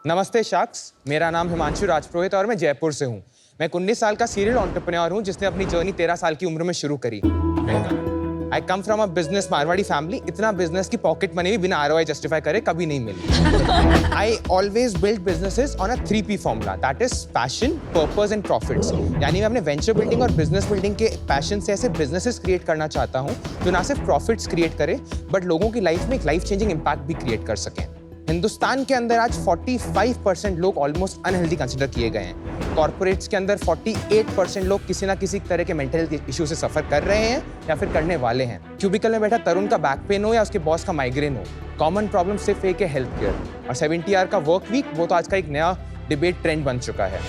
नमस्ते शख्स, मेरा नाम हिमांशु राजपुरोहित और मैं जयपुर से हूँ। मैं एक 19 साल का सीरियल एंटरप्रेन्योर हूँ जिसने अपनी जर्नी 13 साल की उम्र में शुरू करी। I come from a business Marwari family. इतना बिजनेस की पॉकेट मनी भी बिना ROI जस्टिफाई करे कभी नहीं मिली। I always build businesses on a 3P formula, that is passion, purpose and profits. यानी मैं अपने वेंचर बिल्डिंग और बिजनेस बिल्डिंग के पैशन से ऐसे बिजनेसेस क्रिएट करना चाहता हूँ जो ना सिर्फ प्रॉफिट्स क्रिएट करे बट लोगों की लाइफ में एक लाइफ चेंजिंग इम्पैक्ट भी क्रिएट कर सकें। हिंदुस्तान के अंदर आज 45% लोग ऑलमोस्ट अनहेल्दी कंसिडर किए गए हैं। कॉर्पोरेट्स के अंदर 48% लोग किसी ना किसी तरह के मेंटल हेल्थ इशू से सफर कर रहे हैं या फिर करने वाले हैं। क्यूबिकल में बैठा तरुण का बैक पेन हो या उसके बॉस का माइग्रेन हो, कॉमन प्रॉब्लम सिर्फ एक है हेल्थ केयर। और 70 आवर का वर्क वीक वो तो आज का एक नया डिबेट ट्रेंड बन चुका है।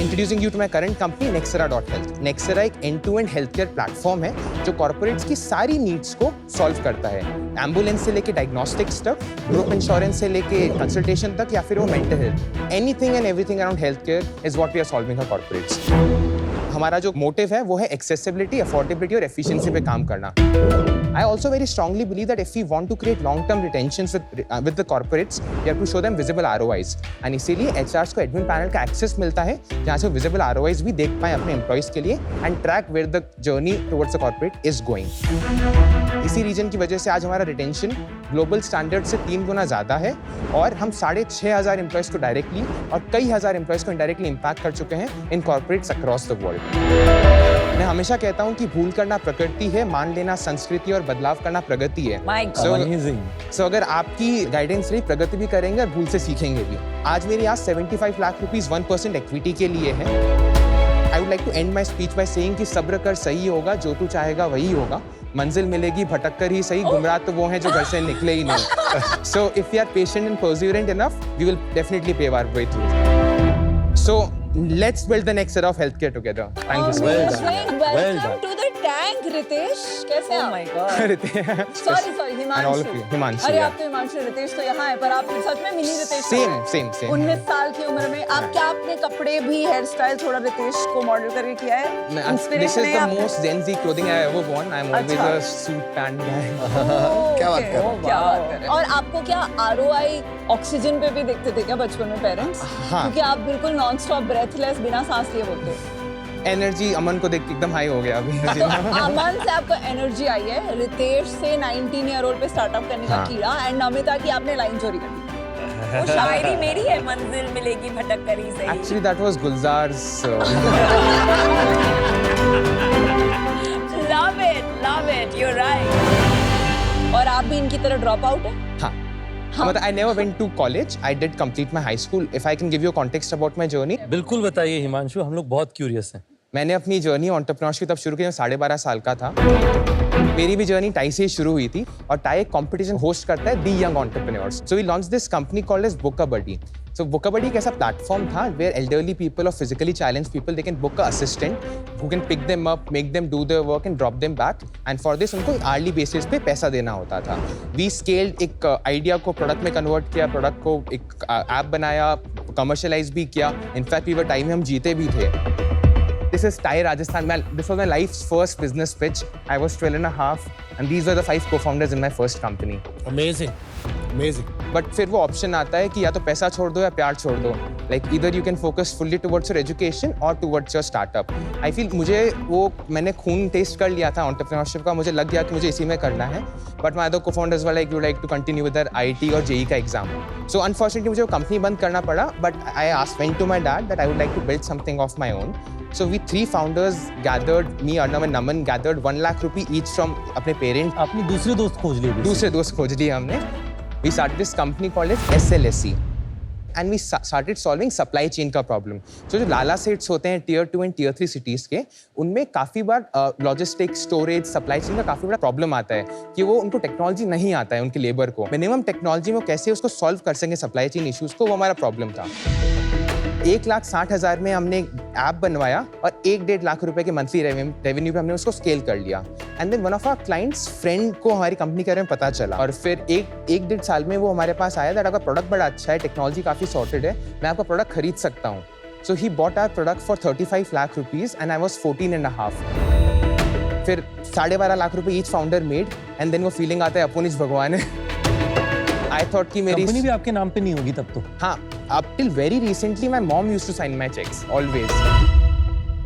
Introducing you to my current company Nexera.health। Nexera एक एंड-टू-एंड हेल्थ केयर प्लेटफॉर्म है जो कॉर्पोरेट्स की सारी नीड्स को सॉल्व करता है। एम्बुलेंस से लेके डायग्नोस्टिक्स तक, ग्रुप इंश्योरेंस से लेके कंसल्टेशन तक या फिर वो mental health, anything and everything around health care is what we are solving for corporates. हमारा जो मोटिव है वो है एक्सेसिबिलिटी, अफोर्डेबिलिटी और एफिशिएंसी पे काम करना। I also very strongly believe that if we want to create long-term retentions with the corporates, we have to show them visible ROIs. And इसीलिए HRs को admin panel का access मिलता है जहाँ से visible ROIs भी देख पाएं अपने employees के लिए and track where the journey towards the corporate is going. इसी रीजन की वजह से आज हमारा रिटेंशन ग्लोबल स्टैंडर्ड से 3 गुना ज़्यादा है और हम 6,500 एम्प्लॉयज़ को डायरेक्टली और कई हज़ार एम्प्लॉयज़ को इनडायरेक्टली इम्पैक्ट कर चुके हैं in corporates across the world. मैं हमेशा कहता हूँ कि भूल करना प्रकृति है, मान लेना संस्कृति और बदलाव करना प्रगति है। So अगर आपकी गाइडेंस रही प्रगति भी करेंगे और भूल से सीखेंगे भी। आज मेरे यहाँ 75 लाख रुपीस 1% इक्विटी के लिए है। I would like to end my speech by saying कि सब्र कर, सही होगा, जो तू चाहेगा वही होगा। मंजिल मिलेगी भटक कर ही सही, गुमराह तो वो हैं जो घर से निकले ही नहीं। So if we are patient and perseverant enough, we will definitely pave our way through. So let's build the next era of healthcare together. Thank you so much. Welcome to the tank, Ritesh. कैसे हैं? Oh my God. Sorry, Himanshu. Himanshu. अरे आप तो हिमांशु, रितेश तो यहाँ है, पर आप सच में मिनी रितेश। Same. 19 साल की उम्र में आप क्या अपने कपड़े भी, हेयर स्टाइल थोड़ा रितेश को मॉडल करके किया है? This is the most Gen Z clothing I have ever worn. I'm always a suit pant guy. क्या बात कर रहे हैं? और आपको क्या ROI ऑक्सीजन पे भी देखते थे क्या बचपन में पेरेंट्स? हाँ। क्योंकि आप बिल्कुल नॉन स्टॉप ब्रेथलेस बिना सांस लिए बोलते हो। एनर्जी अमन को देख के एकदम हाई हो गया अभी। तो अमन से आपको एनर्जी आई है, रितेश से 19 ईयर ओल्ड पे स्टार्टअप करने का कीड़ा, एंड नमिता की आपने लाइन चोरी कर दी। वो शायरी मेरी है, मंजिल मिलेगी भटक कर ही सही। Actually that was Gulzar's. Love it, you're right. और आप भी इनकी तरह ड्रॉप आउट है? हाँ। मतलब I never went to college. I did complete my high school. If I can give you a context about my journey. बिल्कुल बताइए हिमांशु, हम लोग बहुत क्यूरियस हैं। मैंने अपनी जर्नी एंटरप्रेन्योरशिप तब शुरू की जब 12.5 साल का था। मेरी भी जर्नी टाई से ही शुरू हुई थी और टाई एक कंपटीशन होस्ट करता है the young entrepreneurs. So we launch this company called as Bookabuddy. So Bookabuddy एक ऐसा प्लेटफॉर्म था where elderly people or physically challenged people they can book a assistant who can pick them up, make them do their work and drop them back. And for this उनको hourly basis पे पैसा देना होता था। We scaled एक idea को product में convert किया, प्रोडक्ट को एक ऐप बनाया, कमर्शलाइज भी किया। इनफैक्ट वी वर टाइम में हम जीते भी थे। This is TIE Rajasthan. This was my life's first business pitch. I was 12 and a half, and these were the 5 co-founders in my first company. Amazing. But फिर वो option आता है कि या तो पैसा छोड़ दो या प्यार छोड़ दो। Like either you can focus fully towards your education or towards your startup. I feel मैंने खून टेस्ट कर लिया था entrepreneurship का, मुझे लग गया कि मुझे इसी में करना है। But my other co-founders were like, you like to continue with their IIT और JEE का एग्जाम। So unfortunately मुझे वो कंपनी बंद करना पड़ा। But I went to my dad that I would like to build something of my own. So we 3 founders gathered, me, Arnab and Naman gathered 1 lakh rupee each from अपने parents. आपने दूसरे दोस्त खोज लिए? दूसरे दोस्त खोज लिए हमने। We started this company called as SLSE. And we started solving supply chain का problem. So जो लाला सेट्स होते हैं Tier 2 and Tier 3 cities के, उनमें काफ़ी बार लॉजिस्टिक, स्टोरेज, सप्लाई चेन का काफ़ी बड़ा प्रॉब्लम आता है कि वो उनको टेक्नोलॉजी नहीं आता है उनके लेबर को। मिनिमम टेक्नोलॉजी में कैसे उसको सॉल्व कर सकें सप्लाई चेन इश्यूज़ को, वो हमारा प्रॉब्लम था। 1,60,000 में हमने ऐप बनवाया और 1-1.5 लाख रुपए के मंथली रेवेन्यू पे हमने उसको स्केल कर लिया। And then one of our clients friend को हमारी कंपनी के बारे में पता चला और फिर 1-1.5 साल में वो हमारे पास आया दैट आपका प्रोडक्ट बड़ा अच्छा है, टेक्नोलॉजी काफ़ी सॉर्टेड है, मैं आपका प्रोडक्ट खरीद सकता हूँ। So he bought our product for 35 lakh rupees and I was 14.5। फिर 12.5 लाख रुपए each founder made and then वो फीलिंग आता है अपुनिज भगवान है। आई थॉट कि मेरी कंपनी भी आपके नाम पे नहीं होगी तब तो। हाँ up till very recently my mom used to sign my checks always.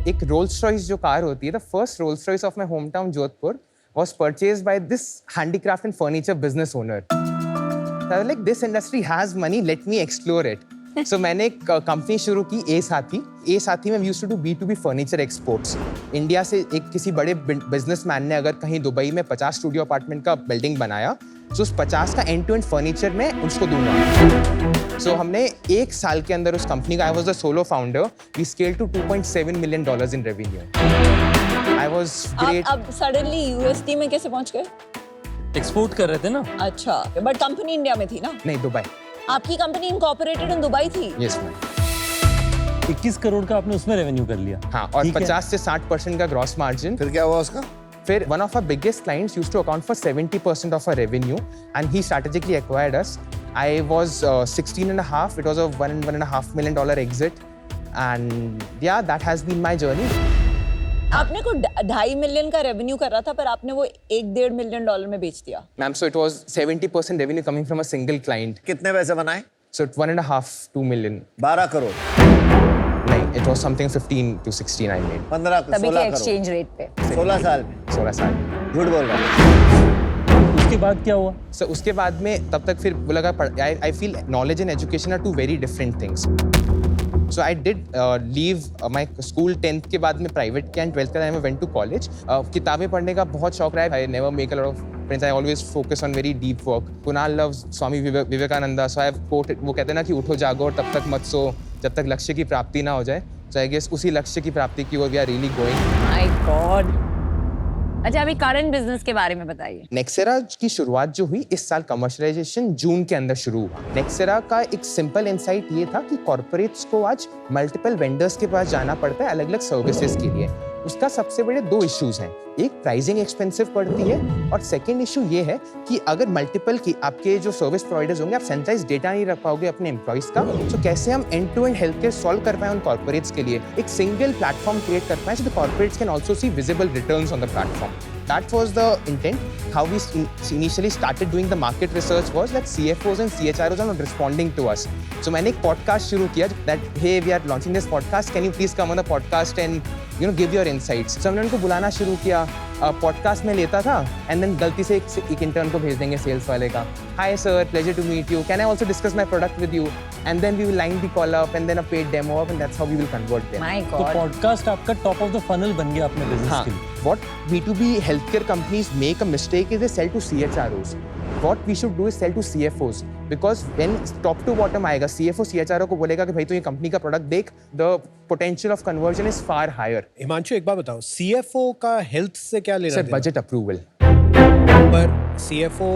एक Rolls Royce जो कार होती है, the first Rolls Royce of my hometown Jodhpur was purchased by this handicraft and furniture business owner. So I was like, this industry has money, let me explore it. So मैंने एक company शुरू की ए साथी में we used to do B2B furniture exports. India से एक किसी बड़े बिजनेसमैन ने अगर कहीं दुबई में 50 स्टूडियो अपार्टमेंट का बिल्डिंग बनाया, तो उस 50 का एंड टू एंड फर्नीचर में उसको दूंगा. So हमने एक साल के अंदर उस कंपनी का, I was the solo founder, we scaled to $2.7 million in revenue. I was great. अब सडनली यूएसडी में कैसे पहुंच गए? एक्सपोर्ट कर रहे थे ना. अच्छा, बट कंपनी इंडिया में थी ना? नहीं, दुबई. आपकी कंपनी इनकॉर्पोरेटेड इन दुबई थी? Yes, ma'am. 21 करोड़ का आपने उसमें रेवेन्यू कर लिया. हाँ, और ठीक है. 50 से 60% का ग्रॉस मार्जिन. फिर क्या हुआ उसका? फिर one of our biggest clients used to account for 70% of our revenue, and he strategically acquired us. I was 16 and a half. It was a $1.5 million exit, and yeah, that has been my journey. आपने को $2.5 million का revenue कर रहा था, पर आपने वो $1.5 million में बेच दिया. Ma'am, so it was 70% revenue coming from a single client. कितने पैसे बनाए? So 1.5, 2 million. 12 करोड़. नहीं, it was something 15 to 16 I made. 15 तभी के 16 करोड़. एक्सचेंज रेट पे 16 साल में. 16 साल. झूठ बोल रहा है. उसके बाद क्या हुआ? So उसके बाद में तब तक फिर वो लगा I feel knowledge and education are two very different things. So I did leave my school 10th के बाद में private किया and 12th के बाद I went to college. किताबें पढ़ने का बहुत शौक रहा है. I never make a lot of friends. I always focus on very deep work. Kunal loves Swami Vivekananda. So I have quoted, वो कहते हैं ना कि उठो जागो और तब तक मत सो जब तक लक्ष्य की प्राप्ति ना हो जाए. So I guess उसी लक्ष्य की प्राप्ति की ओर we are really going. My God. अच्छा, अभी करंट बिजनेस के बारे में बताइए. नेक्सेरा की शुरुआत जो हुई इस साल कमर्शियलाइजेशन जून के अंदर शुरू हुआ. नेक्सेरा का एक सिंपल इंसाइट ये था कि कॉर्पोरेट्स को आज मल्टीपल वेंडर्स के पास जाना पड़ता है अलग अलग सर्विसेज के लिए. उसका सबसे बड़े 2 इश्यूज हैं. एक, प्राइसिंग एक्सपेंसिव पड़ती है, और सेकंड इशू ये है कि अगर मल्टीपल की आपके जो सर्विस प्रोवाइडर्स होंगे, आप सेंट्रलाइज डेटा नहीं रख पाओगे अपने एम्प्लॉइज का. तो कैसे हम end to end health care solve कर पाए उन कॉर्पोरेट्स के लिए, एक सिंगल प्लेटफॉर्म क्रिएट कर पाए so the corporates can also C visible returns on the platform. That was the intent. How we initially started doing the market research was that CFOs and CHROs are not responding to us. So मैंने एक podcast शुरू किया that hey, we are launching this podcast. Can you please come on the podcast and give your insights. So हमने उनको बुलाना शुरू किया. Podcast में लेता था एंड देन गलती से एक इंटर्न को भेज देंगे सेल्स वाले का. Hi sir, pleasure to meet you, can I also discuss my product with you, and then we will line the call up and then a paid demo up and that's how we will convert them. My तो god. Podcast आपका top of the funnel बन गया अपने business हाँ, के लिए. what B2B healthcare companies make a mistake is they sell to CHROs. What we should do is sell to CFOs, because when top to bottom आएगा, CFO CHRO को बोलेगा कि भाई तू ये कंपनी का प्रोडक्ट देख, the potential of conversion is far higher. Himanshu, एक बात बताओ, CFO का हेल्थ से क्या लेना Sir, देना? budget approval. पर CFO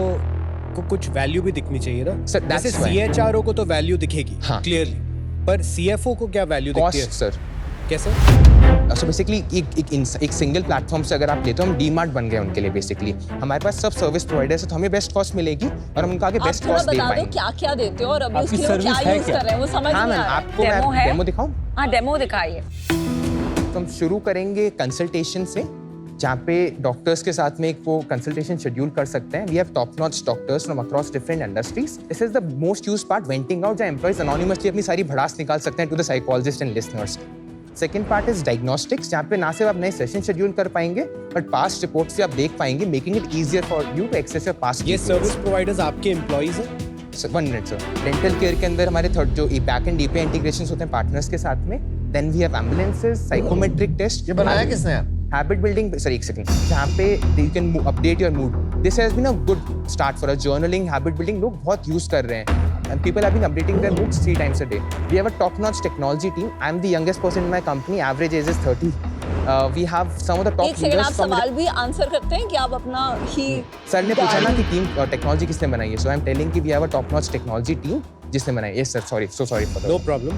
को कुछ वैल्यू भी दिखनी चाहिए ना. Sir, that's जैसे why. CHRO को तो वैल्यू दिखेगी हाँ. क्लियरली, पर CFO को क्या वैल्यू दिखती है? Cost, sir. कैसे? So basically एक सिंगल प्लेटफॉर्म से अगर आप लेते हो, हम डीमार्ट बन गए उनके लिए. बेसिकली हमारे पास सब सर्विस प्रोवाइडर्स है, तो हमें बेस्ट कॉस्ट मिलेगी और हम उनको आगे आप बेस्ट थोड़ा कॉस्ट दे बता दो पाएंगे. क्या क्या देते हो और अभी आपकी उसके लिए वो क्या सर्विस है यूज क्या? कर रहे हैं, वो समझ हाँ नहीं मैम, आ रहा है. आपको Demo मैं है? डेमो दिखाऊं? हाँ, डेमो दिखाइए. तो हम शुरू करेंगे कंसल्टेशन से, जहाँ पे डॉक्टर्स के साथ में एक वो कंसल्टेशन शेड्यूल कर सकते हैं. We have top notch doctors from across different industries. This is the most used part, venting out, जहाँ एम्प्लॉइज अनोनिमसली अपनी सारी भड़ास निकाल सकते हैं to the psychologist and listeners. Second part is diagnostics, जहाँ पे ना सिर्फ आप नए सेशन शेड्यूल कर पाएंगे बट पास्ट रिपोर्ट से आप देख पाएंगे, making it easier for you to access your past. ये सर्विस प्रोवाइडर्स आपके एम्प्लॉइज हैं? 1 मिनट सर. डेंटल केयर के अंदर हमारे थर्ड जो बैक एंड डीपीआई इंटीग्रेशंस होते हैं पार्टनर्स के साथ में. Then we have ambulances, psychometric test. ये बनाया किसने है? हैबिट बिल्डिंग, सर एक सेकंड, जहाँ पे you can update your mood. This has been a good start for a journaling. Habit building लोग बहुत यूज कर रहे हैं and people have been updating their moods 3 times a day. We have a top-notch technology team. I'm the youngest person in my company. Average age is 30. We have some of the top एक second, leaders आप from सवाल भी answer करते हैं कि आप अपना ही sir ने पूछा ना कि टीम टेक्नोलॉजी किसने बनाई है. सो आई एम टेलिंग कि we have a top notch technology team जिसने बनाई. Yes sir, sorry, so sorry for no problem.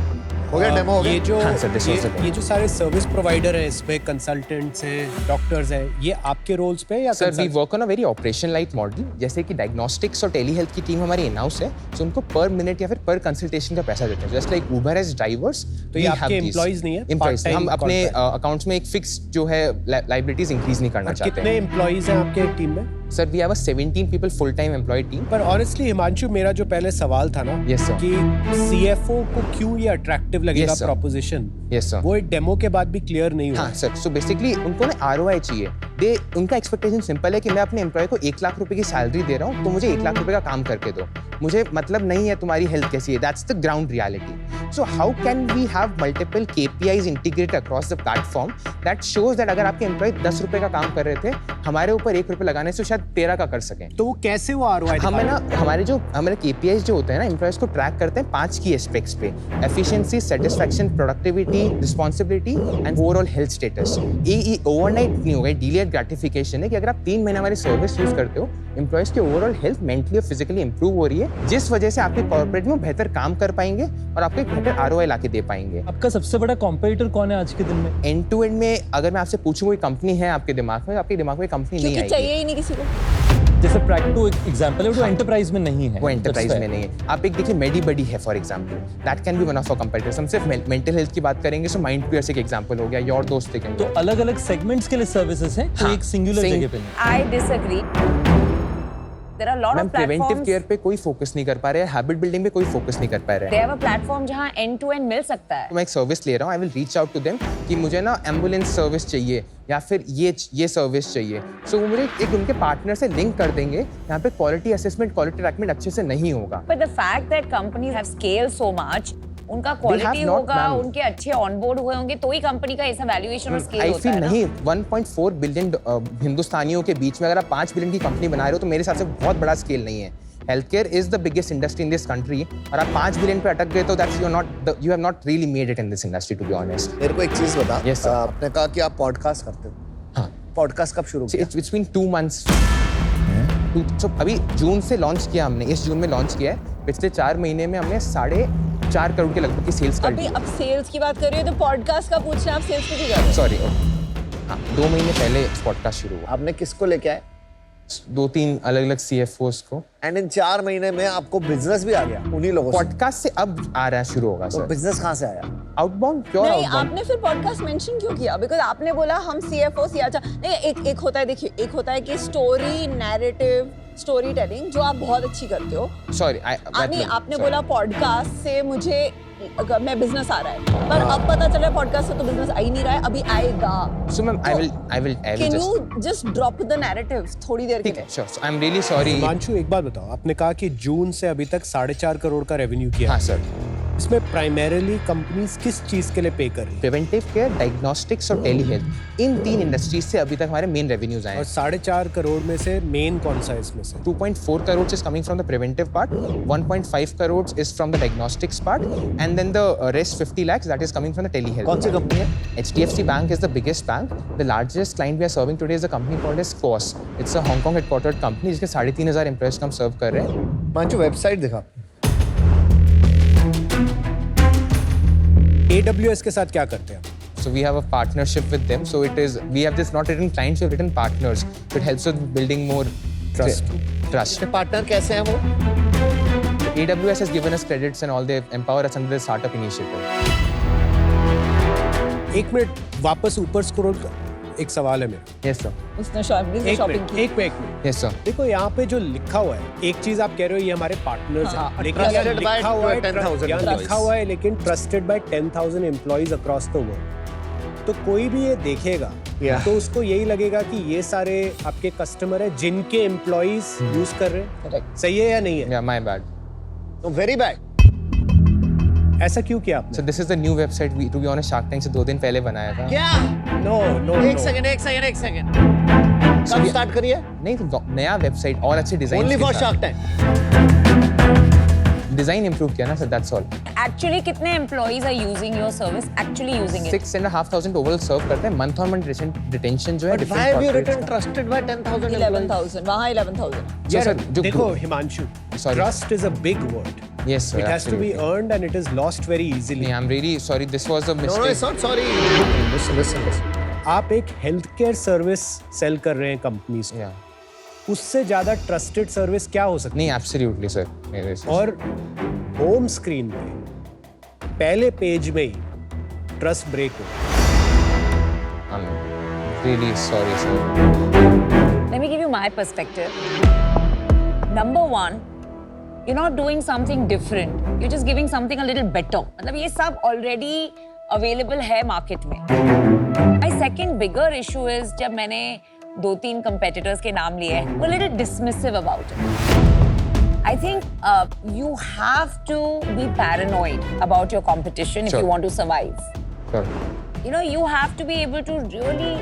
हो गया डेमो हो गया? ये जो हाँ sir, this was the demo. ये जो सारे सर्विस प्रोवाइडर हैं, इसमें कंसल्टेंट्स हैं, डॉक्टर्स हैं, ये आपके रोल्स पे या sir we work on a very operation like model. जैसे कि डायग्नोस्टिक्स और टेली हेल्थ की टीम हमारी इन हाउस है, तो उनको पर मिनट या फिर पर कंसल्टेशन का पैसा देते हैं. जस्ट लाइक उबर एज ड्राइवर्स. तो ये आपके एम्प्लॉइज नहीं है? एम्प्लॉइज. हम Part-time अपने contract. अकाउंट्स में एक फिक्स जो है लाइबिलिटीज इंक्रीज नहीं करना चाहते कितने हैं. एम्प्लॉइज हैं आपके टीम में? Sir, we have a 17 people full-time employee team. पर ऑनेस्टली हिमांशु, मेरा जो पहले सवाल था ना Yes, sir. कि CFO को क्यों ये अट्रैक्टिव लगेगा Yes, sir. Proposition, Yes, sir. वो एक डेमो के बाद भी क्लियर नहीं हुआ। हाँ सर, सो बेसिकली उनको ना ROI चाहिए। उनका एक्सपेक्टेशन सिंपल है कि मैं अपने एम्प्लॉय को 1 लाख रुपए की सैलरी दे रहा हूँ, तो मुझे 1 लाख रुपए का काम करके दो। मुझे मतलब नहीं है तुम्हारी हेल्थ कैसी है, that's the ground reality. So how can we have multiple KPIs integrate across the platform that shows that अगर आपके एम्प्लॉय 10 रुपए का काम कर रहे थे, हमारे ऊपर 1 रुपए लगाने से शायद 13 का कर सकें। तो वो कैसे वो ROI हमें ना हमारे KPIs जो होते हैं ना, एम्प्लॉयज को ट्रैक करते हैं 5 की एस्पेक्ट्स पे: efficiency, satisfaction, productivity, responsibility and overall health status. ये ओवरनाइट नहीं होगा, डिलेड ग्रेटिफिकेशन है कि अगर आप 3 महीने हमारी सर्विस यूज करते हो, एम्प्लॉयज की ओवरऑल हेल्थ मेंटली और फिजिकली इंप्रूव हो रही है, जिस वजह से आपके कॉर्पोरेट में बेहतर काम कर पाएंगे और आपको एक बेहतर ROI लाके दे पाएंगे। आपका सबसे बड़ा कॉम्पिटिटर कौन है आज के दिन में? एंड टू एंड में अगर मैं आपसे पूछूं कोई कंपनी है आपके दिमाग में, आपके दिमाग में कंपनी नहीं क्योंकि आएगी। चाहिए ही नहीं किसी को। जैसे प्रैक्टो एक एग्जांपल है, वो एंटरप्राइज में नहीं है। वो एंटरप्राइज में नहीं है। आप एक देखिए मेडीबडी है for example, that can be one of our competitors. हम सिर्फ मेंटल हेल्थ की बात करेंगे, सो माइंड प्योर से एक एग्जांपल हो गया, योर दोस्त के तो अलग-अलग सेगमेंट्स के लिए सर्विसेज हैं, कोई हाँ, एक सिंगुलर sing- जगह पे नहीं। I disagree. There are a lot ma'am of preventive platforms. Care पे कोई फोकस नहीं कर पा रहे हैं, हैबिट बिल्डिंग पे कोई फोकस नहीं कर पा रहे They हैं। have a platform जहाँ end to end मिल सकता है. तो मैं एक सर्विस ले रहा हूँ, I will reach out to them कि मुझे ना एम्बुलेंस सर्विस चाहिए या फिर ये सर्विस चाहिए। सो वो मुझे एक उनके पार्टनर से लिंक कर देंगे। यहाँ पे क्वालिटी असेसमेंट, क्वालिटी ट्रैकमेंट अच्छे से नहीं होगा। But the fact that companies have scaled so much, उनका क्वालिटी not, होगा, ma'am. उनके अच्छे ऑनबोर्ड हुए होंगे, तो ही कंपनी का ऐसा वैल्यूएशन और स्केल आई होता फील है ना. नहीं, 1.4 बिलियन हिंदुस्तानियों के बीच में अगर आप 5 बिलियन की कंपनी बना रहे हो, तो मेरे हिसाब से बहुत बड़ा स्केल नहीं है। Health care is the biggest industry in this country, और आप 5 बिलियन पे अटक गए तो that's you have not really made it in this industry, to be honest. मेरे को एक चीज बता। Yes, sir. आपने कहा कि आप पॉडकास्ट करते हो। हाँ, पॉडकास्ट कब शुरू किया? It's been 2 months। तो अभी जून से लॉन्च किया हमने, इस जून में लॉन्च किया है। पिछले 4 महीने में हमने 4.5 करोड़ के लगभग की सेल्स कर अभी ली। अब सेल्स की बात कर रही हो तो पॉडकास्ट का पूछ रहे हैं, आप सेल्स पे क्यों कर रहे हो? सॉरी, हाँ 2 महीने पहले पॉडकास्ट शुरू हुआ। आपने किसको लेके आए? 2-3 अलग अलग CFOs को। एंड इन 4 महीने में आपको बिजनेस भी आ गया उन्हीं लोगों से। पॉडकास्ट से अब आ रहा है, शुरू होगा तो सर। बिजनेस कहाँ से आया? आउटबाउंड, प्योर नहीं, आउटबाउंड। आपने फिर पॉडकास्ट मेंशन क्यों किया? बिकॉज आपने बोला हम CFO अच्छा नहीं, एक होता है, देखिए एक होता है कि स्टोरी नैरेटिव, स्टोरी टेलिंग जो आप बहुत अच्छी करते हो। सॉरी, नहीं, आपने बोला पॉडकास्ट से मुझे मैं बिजनेस आ रहा है, पर अब पता चल रहा है पॉडकास्ट से तो बिजनेस आ ही नहीं रहा है, अभी आएगा। So ma'am I will can you just drop the narrative थोड़ी देर के ठीक लिए? है, sure, I am really sorry. Himanshu, एक बात बताओ, आपने कहा कि जून से अभी तक 4.5 करोड़ का रेवेन्यू किया। हाँ सर। इसमें प्राइमरीली कंपनीज किस चीज के लिए पे कर रही है? प्रिवेंटिव केयर, डायग्नोस्टिक्स और टेली हेल्थ, इन 3 इंडस्ट्रीज से अभी तक हमारे मेन रेवेन्यूज आए और हैं। 4.5 करोड़ में से मेन कौन सा है इसमें से? 2.4 crores is coming from the preventive part, 1.5 crores is from the diagnostics part, and then the rest 50 lakhs that is coming from the telehealth. कौन सी part. कंपनी है? HDFC Bank is the biggest bank. The largest client we are serving today is a company called as Quos. It's a Hong Kong headquartered company जिसके 3,500 employees को हम सर्व कर रहे हैं। Manchu website दिखा। AWS के साथ क्या करते हैं आप? So we have a partnership with them. So it is, we have just not written clients, we have written partners. So it helps with building more Trust. Trust. Partner कैसे हैं वो? AWS has given us credits and all, they empower us under the startup initiative. एक minute वापस ऊपर scroll कर, एक सवाल है मेरा। Yes sir. उसने शॉपिंग एक शॉपिंग मिनट, की। एक मिनट। Yes sir. देखो यहाँ पे जो लिखा हुआ है, एक चीज आप कह रहे हो ये हमारे पार्टनर्स हाँ, हैं, लेकिन trusted यहाँ by लिखा हुआ है 10,000 यहाँ employees. लिखा हुआ है लेकिन trusted bye 10,000 employees across the world. तो कोई भी ये देखेगा Yeah. तो उसको यही लगेगा कि ये सारे आपके कस्टमर है जिनके एम्प्लॉइज यूज कर रहे हैं। Correct. सही है या नहीं है? Yeah, my bad. तो वेरी बैड। ऐसा क्यों किया आपने? So this is the new website we, to be honest, Shark Tank से 2 दिन पहले बनाया था। क्या? नो नो एक सेकंड। कब स्टार्ट करिए? नहीं तो नया वेबसाइट और अच्छे design only for shark tank. Design improve किया ना सर, दैट्स ऑल। Actually, कितने employees are using your service? Actually using it? 6,500 overall सर्व करते हैं। मंथ ऑन मंथ रिटेंशन जो है But why have you written trusted by 10,000 employees? 11,000 वहाँ 11,000। So, यार, sir, जो देखो Himanshu, Sorry. Trust is a big word. Yes sir, It has to be absolutely. earned and it is lost very easily. I'm really sorry, this was a No, mistake. it's not sorry. Listen. आप एक health care service cell कर रहे हैं companies को, Yeah. उससे ज्यादा trusted service क्या हो सकती नहीं, absolutely sir. मेरे है? से- और होम स्क्रीन पे पहले पेज में ही ट्रस्ट ब्रेक हो। I'm really sorry sir. Let me me give you my perspective. Number one, you're not doing something different. You're just giving something a little better. मतलब ये सब already available है market में. My second bigger issue is जब मैंने 2-3 competitors के नाम लिए हैं, we're a little dismissive about it. I think you have to be paranoid about your competition if Sure. you want to survive. Sure. You know, you have to be able to really,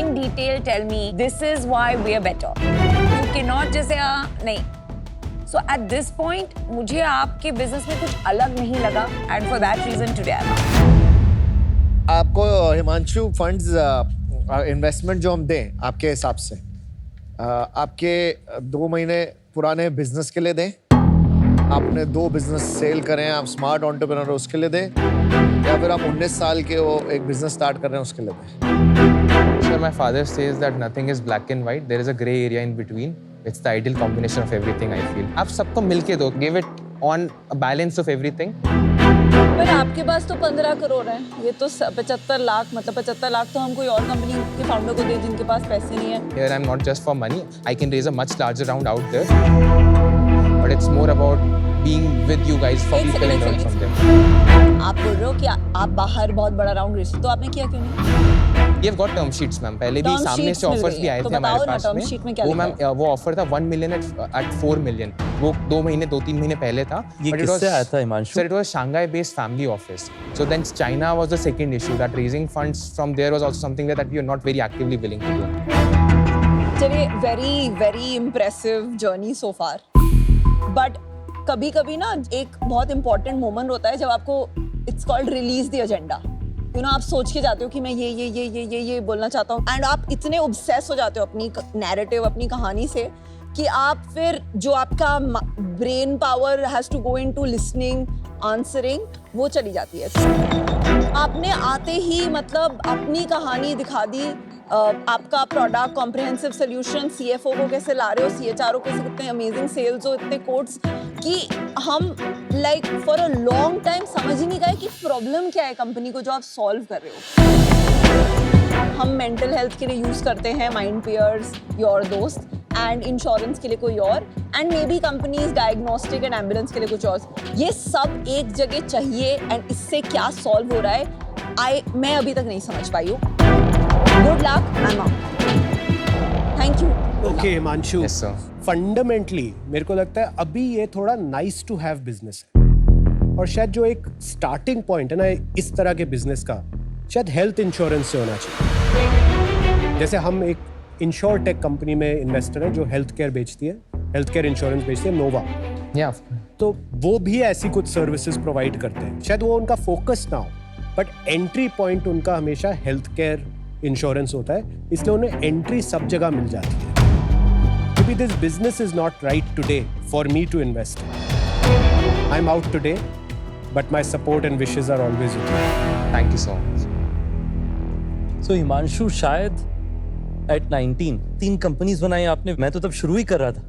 in detail, tell me this is why we are better. You cannot just say, नहीं. So at this point, मुझे आपके business में कुछ अलग नहीं लगा, and for that reason today I'm out. आपको Himanshu funds investment जो हम दें आपके हिसाब से आपके 2 महीने पुराने बिजनेस के लिए दें, आपने 2 बिजनेस सेल करें, आप स्मार्ट एंटरप्रेन्योर हो उसके लिए दें, या फिर आप 19 साल के हो एक बिजनेस स्टार्ट कर रहे हैं उसके लिए दें? Sir, my father says that nothing is black and white. There is a gray area in between. It's the ideal combination of everything, I feel. आप सबको मिलके दो. Give it on a balance of everything. पर आपके पास तो 15 करोड़ है, ये तो 75 लाख, मतलब 75 लाख तो हम कोई और कंपनी के फाउंडर को दे जिनके पास पैसे नहीं है. Here I'm not just for money. I can raise a much larger round out there. But it's more about being with you guys for एक people and learn second. from them. आप बोल रहे हो कि आप बाहर बहुत बड़ा राउंड रेस, तो आपने किया क्यों नहीं? We have got term sheets, ma'am. पहले भी Term सामने sheets से मिल ऑफर्स गई भी है. आए तो थे हमारे बताओ ना, पास term में. sheet में क्या वो लिखा मैम वो ऑफर था 1 million at 4 million. वो 2-3 महीने पहले था. ये But it किससे was- आया था, Himanshu? Sir, it was Shanghai-based family office. So then China was the second issue. That raising funds from there was also something that we are not very actively willing to do. चलिए, very very impressive journey so far. But कभी-कभी ना एक बहुत important moment होता है जब आपको it's called release the agenda. You know, आप सोच के जाते हो कि मैं ये बोलना चाहता हूँ, एंड आप इतने obsess हो जाते हो अपनी narrative, अपनी कहानी से, कि आप फिर जो आपका brain power has to go into listening, answering, वो चली जाती है. आपने आते ही मतलब अपनी कहानी दिखा दी, आपका प्रोडक्ट कॉम्प्रिहेंसिव सोल्यूशन, सीएफओ को कैसे ला रहे हो, सीएचआरओ को कितने अमेजिंग सेल्स हो, इतने कोड्स, कि हम like for a long time समझ ही नहीं गए कि प्रॉब्लम क्या है कंपनी को जो आप सॉल्व कर रहे हो. हम मेंटल हेल्थ के लिए यूज करते हैं माइंड पेयर्स, योर दोस्त, एंड इंश्योरेंस के लिए कोई और, and may be companies diagnostic and ambulance के लिए कुछ और. ये सब एक जगह चाहिए, एंड इससे क्या सॉल्व हो रहा है मैं अभी तक नहीं समझ पाई हूँ. Good luck, I'm out. Thank you. Okay Himanshu, Yes, sir. Fundamentally मेरे को लगता है अभी ये थोड़ा नाइस टू हैव बिजनेस है, और शायद जो एक स्टार्टिंग पॉइंट है ना इस तरह के बिजनेस का, शायद हेल्थ इंश्योरेंस से होना चाहिए. जैसे हम एक इंश्योर टेक कंपनी में इन्वेस्टर हैं जो हेल्थ केयर बेचती है, हेल्थ केयर इंश्योरेंस बेचती है, नोवा. Yeah. तो वो भी ऐसी कुछ सर्विसेज प्रोवाइड करते हैं. शायद वो उनका फोकस ना हो, बट एंट्री पॉइंट उनका हमेशा हेल्थ केयर इंश्योरेंस होता है, इसलिए उन्हें एंट्री सब जगह मिल जाती है. Maybe this business is not right today for me to invest in. I'm out today, but my support and wishes are always with me. Thank you so much. सो हिमांशु, शायद eight 19 3 companies बनाई आपने. मैं तो तब शुरू ही कर रहा था.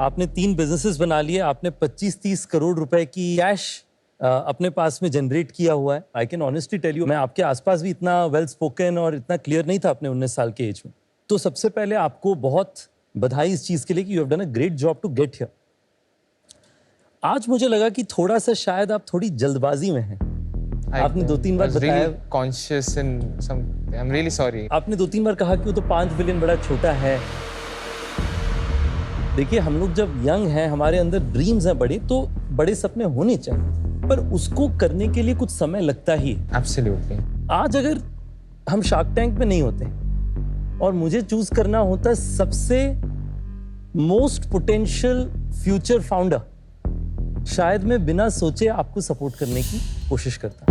आपने 3 बिजनेसेस बना लिए. आपने 25-30 करोड़ रुपए की कैश अपने पास में जनरेट किया हुआ है. I can honestly tell you, मैं आपके आसपास भी इतना वेल स्पोकन और इतना क्लियर नहीं था अपने 19 साल के एज में. तो सबसे पहले आपको बहुत बधाई इस चीज के लिए कि you have done a great job to get here. आज मुझे लगा कि थोड़ा सा शायद आप थोड़ी जल्दबाजी में हैं. आपने 2-3 बार I was बताया, really conscious in some. I'm really sorry. आपने 2-3 बार कहा कि वो तो 5 बिलियन बड़ा छोटा है. देखिए, हम लोग जब यंग हैं, हमारे अंदर ड्रीम्स हैं बड़े, तो बड़े सपने होने चाहिए, पर उसको करने के लिए कुछ समय लगता ही है. Absolutely. आज अगर हम शार्क टैंक में नहीं होते और मुझे चूज करना होता सबसे मोस्ट पोटेंशियल फ्यूचर फाउंडर, शायद मैं बिना सोचे आपको सपोर्ट करने की कोशिश करता.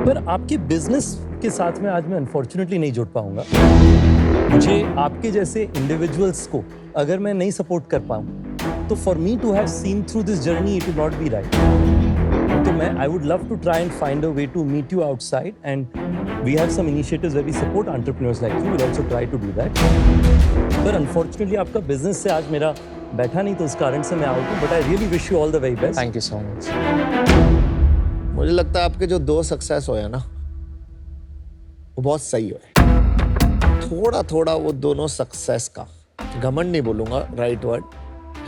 पर आपके बिजनेस के साथ में आज मैं अनफॉर्चुनेटली नहीं जुड़ पाऊंगा. मुझे आपके जैसे इंडिविजुअल्स को अगर मैं नहीं सपोर्ट कर पाऊं, तो for me to have seen through this journey it will not be right. तो मैं I would love to try and find a way to meet you outside, and we have some initiatives where we support entrepreneurs like you. Will also try to do that. पर unfortunately आपका business से आज मेरा बैठा नहीं, तो उस कारण से मैं आउट हूं. But I really wish you all the very best. Thank you so much. मुझे लगता है आपके जो 2 सक्सेस हुए ना वो बहुत सही हुए. थोड़ा थोड़ा वो दोनों सक्सेस का घमंड नहीं बोलूंगा राइट वर्ड,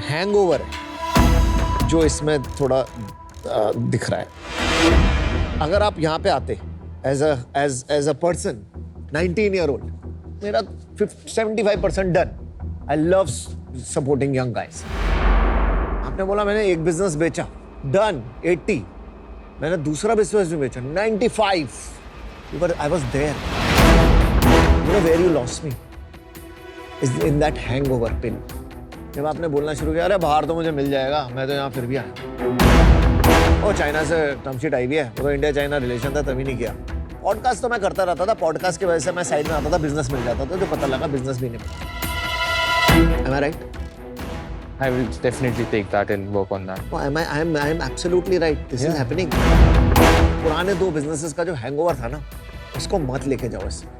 हैंगओवर है जो इसमें थोड़ा दिख रहा है। अगर आप यहाँ पे आते as a person 19 year old, मेरा 75% done. I love supporting young guys. आपने बोला मैंने एक बिजनेस बेचा, डन 80। मैंने दूसरा बिजनेस भी बेचा 95। I was there. You know where you lost me is in that hangover pin. जब आपने बोलना शुरू किया अरे बाहर तो मुझे मिल जाएगा, मैं तो यहाँ फिर भी आया। और चाइना से टर्म शीट आई हुई है, वो तो इंडिया चाइना रिलेशन था तभी नहीं किया। पॉडकास्ट तो मैं करता रहता था, पॉडकास्ट की वजह से मैं साइड में आता था, बिजनेस मिल जाता था, जो पता लगा बिजनेस भी नहीं मिला। Am I right? I will definitely take that and work on that. Oh, I am absolutely right. This is happening. पुराने 2 बिजनेसेस का जो हैंगओवर था ना, उसको मत लेके जाओ इसमें।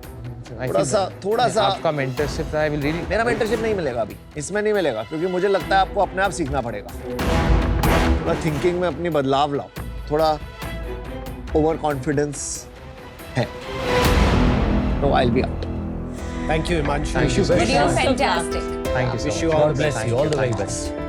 I थोड़ा feel सा आपका mentorship I will really मेरा मेंटरशिप नहीं मिलेगा अभी, इसमें नहीं मिलेगा, क्योंकि मुझे लगता है आपको अपने आप सीखना पड़ेगा। थोड़ा थिंकिंग में अपनी बदलाव लाओ, थोड़ा ओवर कॉन्फिडेंस है। तो I'll be out. Thank you, Himanshu. Thank you very But you're much. fantastic. Thank you so Wish much. you all God the bless best. you. All the very best.